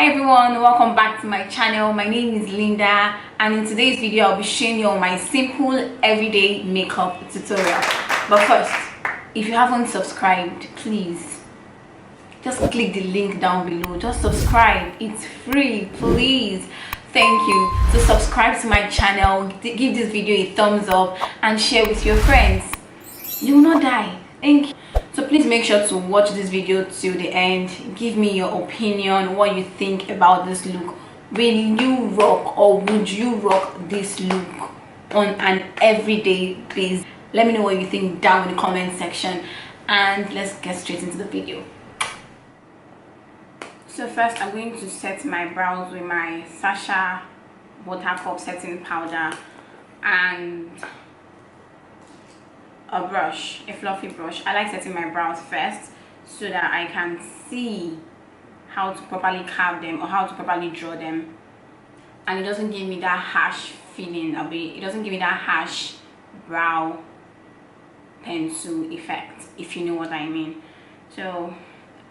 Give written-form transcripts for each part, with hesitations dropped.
Hi everyone, welcome back to my channel. My name is Linda, and in today's video I'll be showing you my simple everyday makeup tutorial. But first, if you haven't subscribed, please just click the link down below. Just subscribe, it's free, please. Thank you. So subscribe to my channel, give this video a thumbs up and share with your friends. You will not die. Thank you. So please make sure to watch this video till the end. Give me your opinion, what you think about this look. Will you rock or would you rock this look on an everyday basis? Let me know what you think down in the comment section, and let's get straight into the video. So first I'm going to set my brows with my Sacha Buttercup setting powder and a brush, a fluffy brush. I like setting my brows first so that I can see how to properly carve them or how to properly draw them, and it doesn't give me that harsh feeling of it. It doesn't give me that harsh brow pencil effect, if you know what I mean. So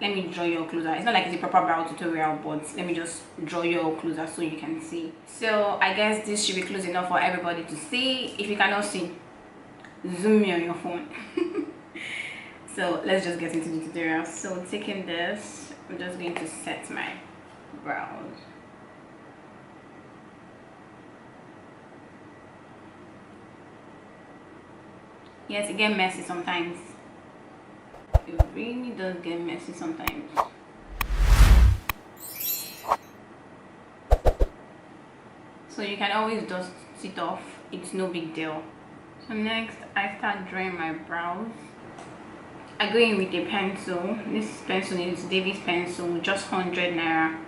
let me draw you closer. It's not like it's a proper brow tutorial, but let me just draw you closer so you can see. So I guess this should be close enough for everybody to see. If you cannot see, zoom me on your phone. So let's just get into the tutorial. So taking this, I'm just going to set my brows. Yes, it gets messy sometimes. It really does get messy sometimes. So you can always dust it off, it's no big deal. So next I start drawing my brows. I go in with a pencil. This pencil is David's pencil, just 100 naira,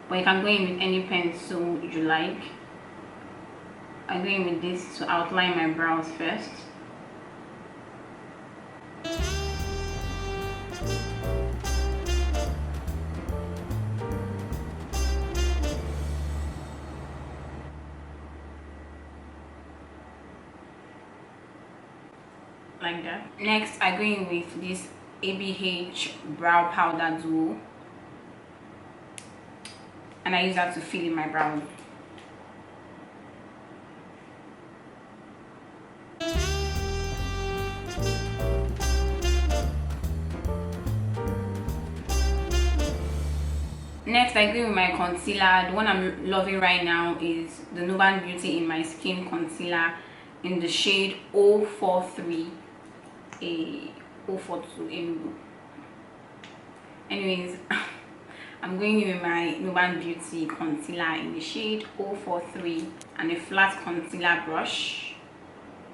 but you can go in with any pencil you like. I go in with this to outline my brows first. Like that. Next I go in with this ABH brow powder duo, and I use that to fill in my brows. Next I go in with my concealer. The one I'm loving right now is the Nuban Beauty in My Skin concealer in the shade 043 a 042 in. Anyways, I'm going in with my Nuban Beauty concealer in the shade 043 and a flat concealer brush,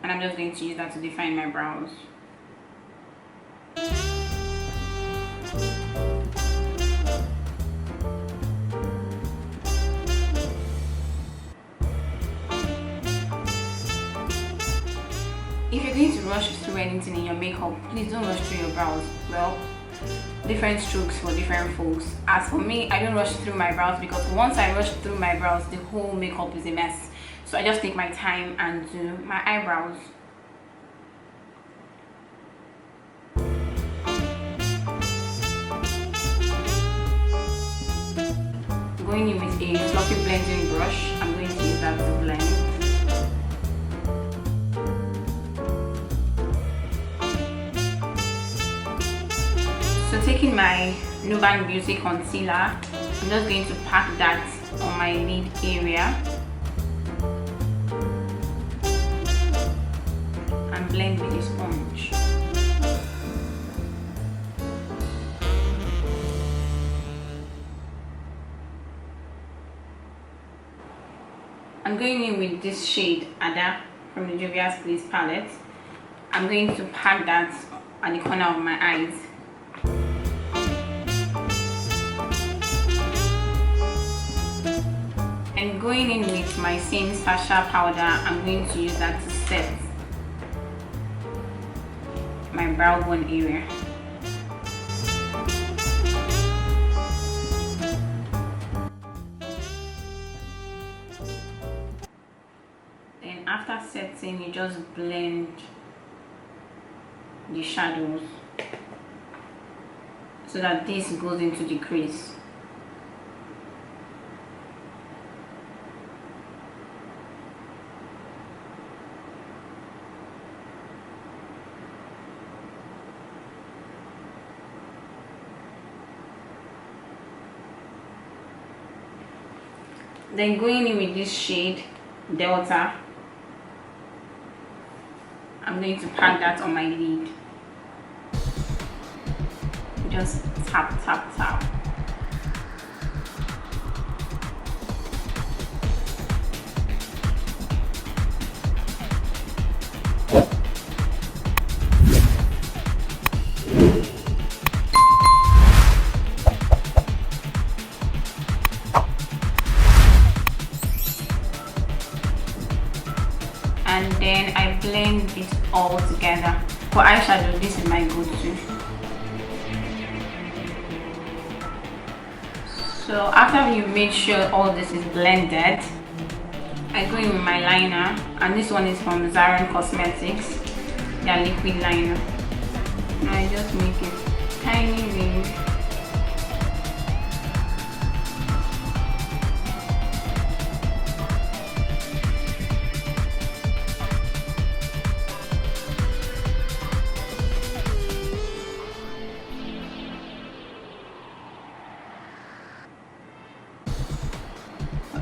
and I'm just going to use that to define my brows. If you're going to rush through anything in your makeup, please don't rush through your brows. Well, different strokes for different folks. As for me, I don't rush through my brows because once I rush through my brows, the whole makeup is a mess. So I just take my time and do my eyebrows. Going in with a fluffy blending brush, I'm going to use that to blend. So taking my Nuban Beauty concealer, I'm just going to pack that on my lid area and blend with a sponge. I'm going in with this shade Ada from the Juvia's Place palette. I'm going to pack that at the corner of my eyes. And going in with my same Sacha powder, I'm going to use that to set my brow bone area. Then after setting, you just blend the shadows so that this goes into the crease. Then going in with this shade Delta, I'm going to pack that on my lid. Just tap tap tap. And then I blend it all together. For eyeshadow, this is my go-to. So after you make sure all this is blended, I go in with my liner, and this one is from Zaron Cosmetics, their liquid liner. And I just make it tiny ring.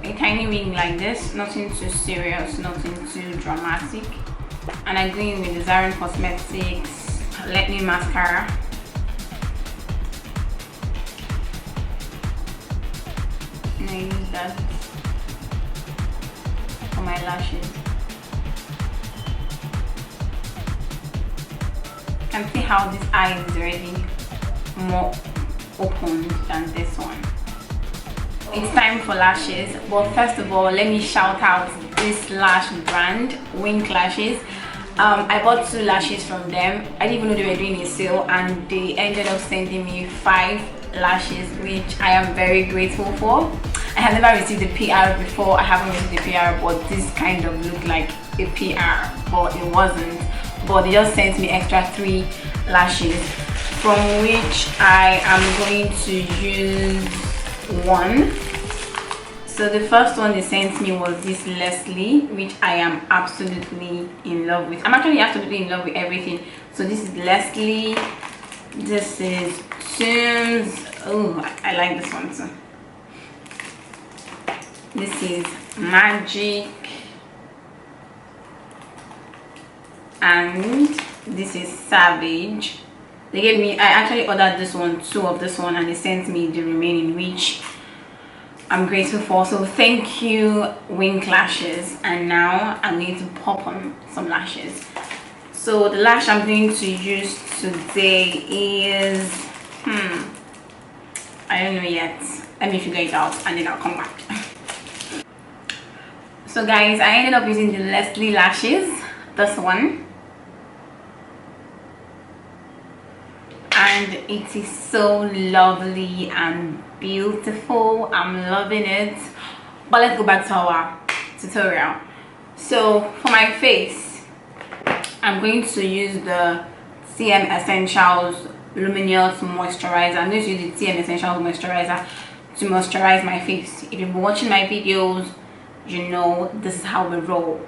A tiny wing like this, nothing too serious, nothing too dramatic. And I go in with the Zaron Cosmetics Let Me mascara. And I use that for my lashes. You can see how this eye is already more opened than this one. It's time for lashes, but first of all, let me shout out this lash brand, Wink Lashes. I bought 2 lashes from them. I didn't even know they were doing a sale, and they ended up sending me 5 lashes, which I am very grateful for. I have never received a PR before. I haven't received a PR, but this kind of looked like a PR, but it wasn't. But they just sent me extra 3 lashes, from which I am going to use 1. So the first one they sent me was this Leslie, which I am absolutely in love with. I'm actually absolutely in love with everything. So this is Leslie, this is Sims. Oh, I like this one too. This is Magic, and this is Savage. They gave me, I actually ordered this one, 2 of this one, and they sent me the remaining, which I'm grateful for. So thank you, Wink Lashes. And now I'm going to pop on some lashes. So the lash I'm going to use today is I don't know yet. Let me figure it out and then I'll come back. So guys, I ended up using the Leslie lashes, this one, and it is so lovely and beautiful. I'm loving it. But let's go back to our tutorial. So for my face, I'm going to use the TM Essentials Luminous Moisturizer. I'm going to use the TM Essentials Moisturizer to moisturize my face. If you've been watching my videos, you know this is how we roll.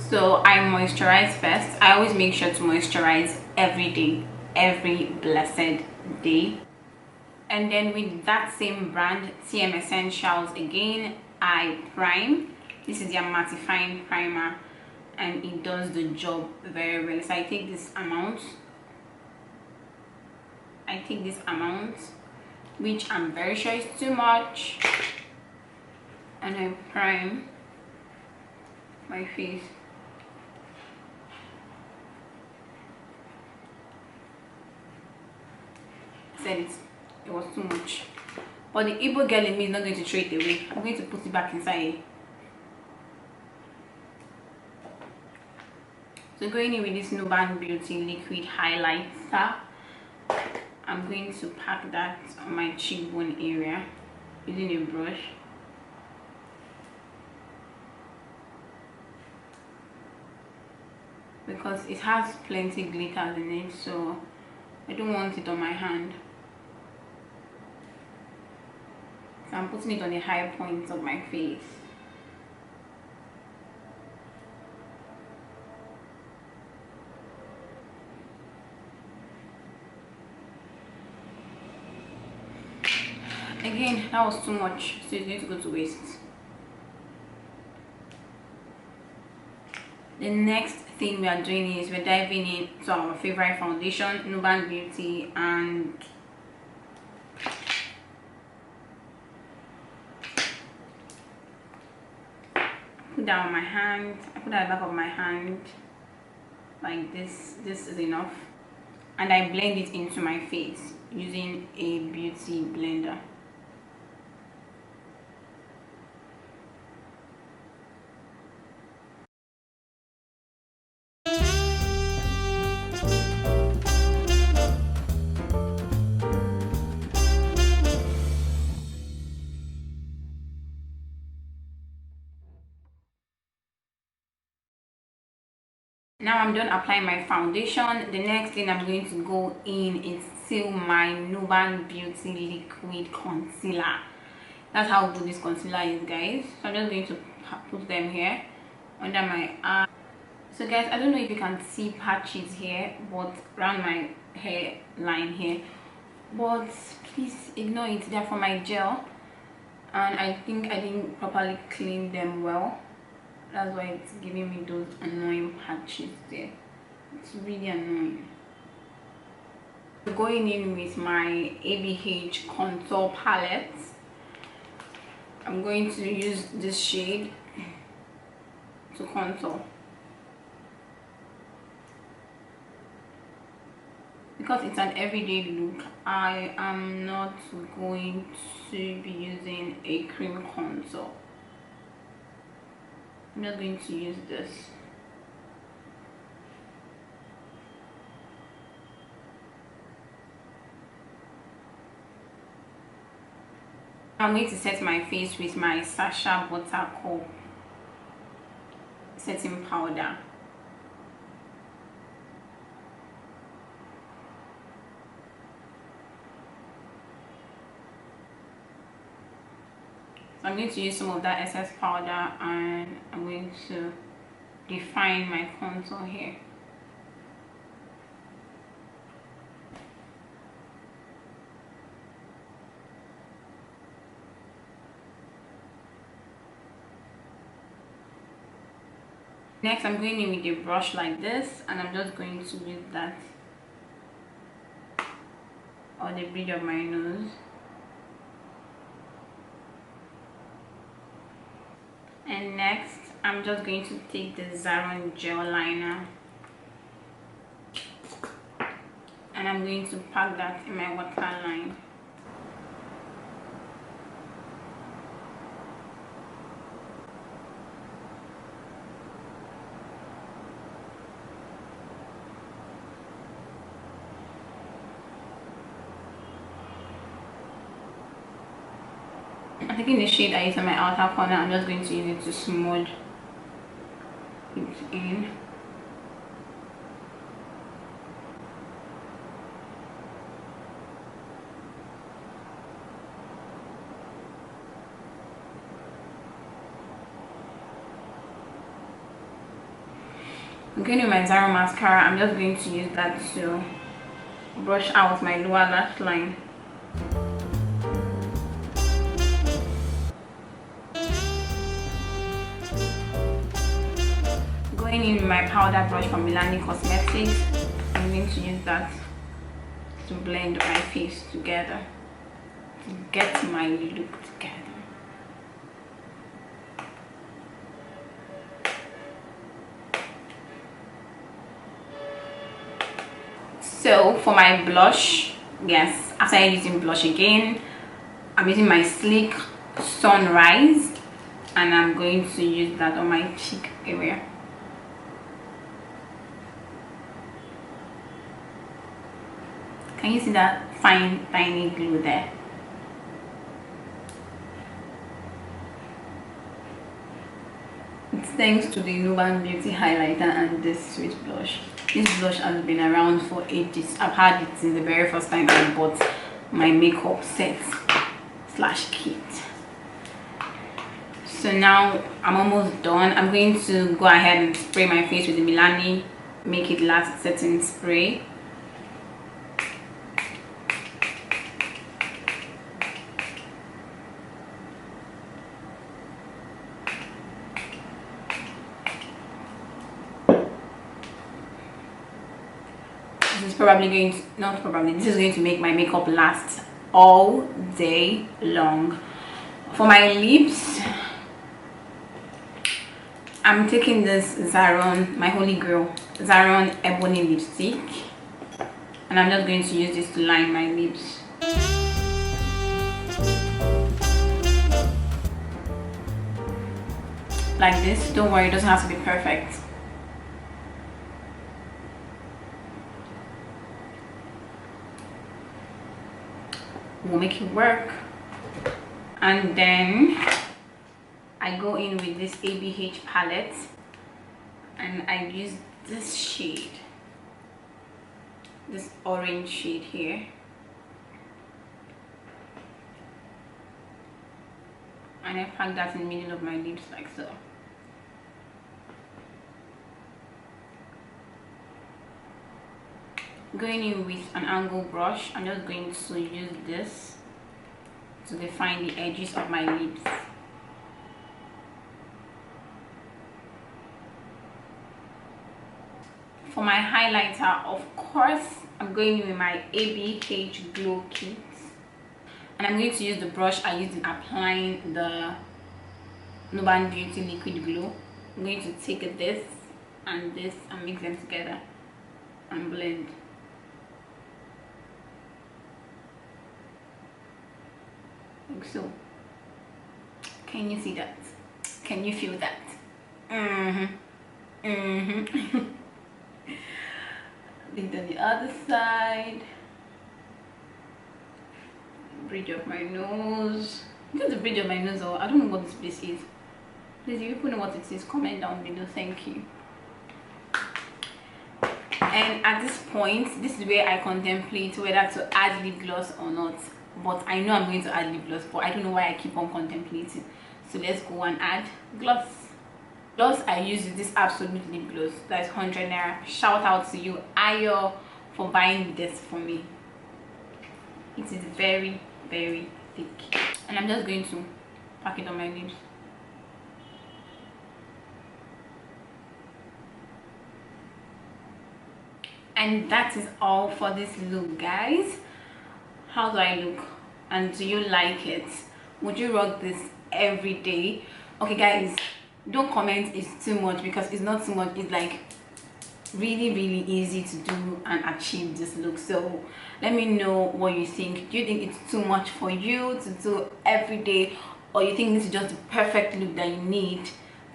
So I moisturize first. I always make sure to moisturize every day, every blessed day. And then with that same brand, TM Essentials, again, I prime. This is their mattifying primer, and it does the job very well. So I take this amount. Which I'm very sure is too much, and I prime my face. Said it was too much, but the Igbo girl in me is not going to throw it away. I'm going to put it back inside. So going in with this Nuban Beauty liquid highlighter, I'm going to pack that on my cheekbone area using a brush. Because it has plenty glitters in it, so I don't want it on my hand. So I'm putting it on the high points of my face. Again, that was too much, so it's going to go to waste. The next thing we are doing is we're diving into our favorite foundation, Nuban Beauty, and put that on my hand. I put that at the back of my hand like this. This is enough, and I blend it into my face using a beauty blender. Now I'm done applying my foundation. The next thing I'm going to go in is still my Nuban Beauty liquid concealer. That's how good this concealer is, guys. So I'm just going to put them here under my eye. So guys, I don't know if you can see patches here, but around my hairline here, but please ignore it. They're from my gel, and I think I didn't properly clean them well. That's why it's giving me those annoying patches there. It's really annoying. Going in with my ABH contour palette, I'm going to use this shade to contour. Because it's an everyday look, I am not going to be using a cream contour. I'm not going to use this. I'm going to set my face with my Sacha Buttercup setting powder. So I'm going to use some of that excess powder, and I'm going to define my contour here. Next, I'm going in with a brush like this, and I'm just going to use that on the bridge of my nose. And next, I'm just going to take the Zaron gel liner, and I'm going to pack that in my waterline. I'm taking the shade I use on my outer corner. I'm just going to use it to smooth it in. I'm going with my Zaron mascara. I'm just going to use that to brush out my lower lash line. Going in with my powder brush from Milani Cosmetics, I'm going to use that to blend my face together, to get my look together. So for my blush, yes, after using blush again, I'm using my Sleek Sunrise, and I'm going to use that on my cheek area. Can you see that fine tiny glue there? It's thanks to the Nuban Beauty highlighter and this sweet blush. This blush has been around for ages. I've had it since the very first time I bought my makeup set slash kit. So now I'm almost done. I'm going to go ahead and spray my face with the Milani Make It Last setting spray. This is probably going to, not probably, this is going to make my makeup last all day long. For my lips, I'm taking this Zaron, my holy grail, Zaron Ebony lipstick, and I'm just going to use this to line my lips. Like this. Don't worry, it doesn't have to be perfect. We'll make it work. And then I go in with this ABH palette and I use this shade, this orange shade here, and I pack that in the middle of my lips like so. Going in with an angle brush, I'm just going to use this to define the edges of my lips. For my highlighter, of course, I'm going in with my ABH Glow Kit, and I'm going to use the brush I used in applying the Nuban Beauty Liquid Glow. I'm going to take this and mix them together and blend. Like so. Can you see that? Can you feel that? Then on the other side, bridge of my nose. Is it the bridge of my nose, or I don't know what this place is. Please, if you people know what it is, comment down below. Thank you. And at this point, this is where I contemplate whether to add lip gloss or not. But I know I'm going to add lip gloss, but I don't know why I keep on contemplating. So let's go and add gloss. Gloss I use this Absolute lip gloss. That's 100 naira. Shout out to you, Ayo, for buying this for me. It is very, very thick. And I'm just going to pack it on my lips. And that is all for this look, guys. How do I look, and do you like it? Would you rock this every day? Okay guys, don't comment it's too much, because it's not too much. It's like really easy to do and achieve this look. So let me know what you think. Do you think it's too much for you to do every day, or you think this is just the perfect look that you need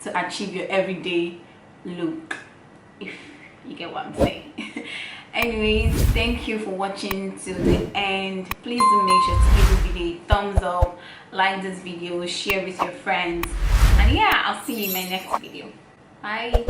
to achieve your everyday look? If you get what I'm saying. Anyways, thank you for watching till the end. Please do make sure to give this video a thumbs up, like this video, share with your friends, and yeah, I'll see you in my next video. Bye.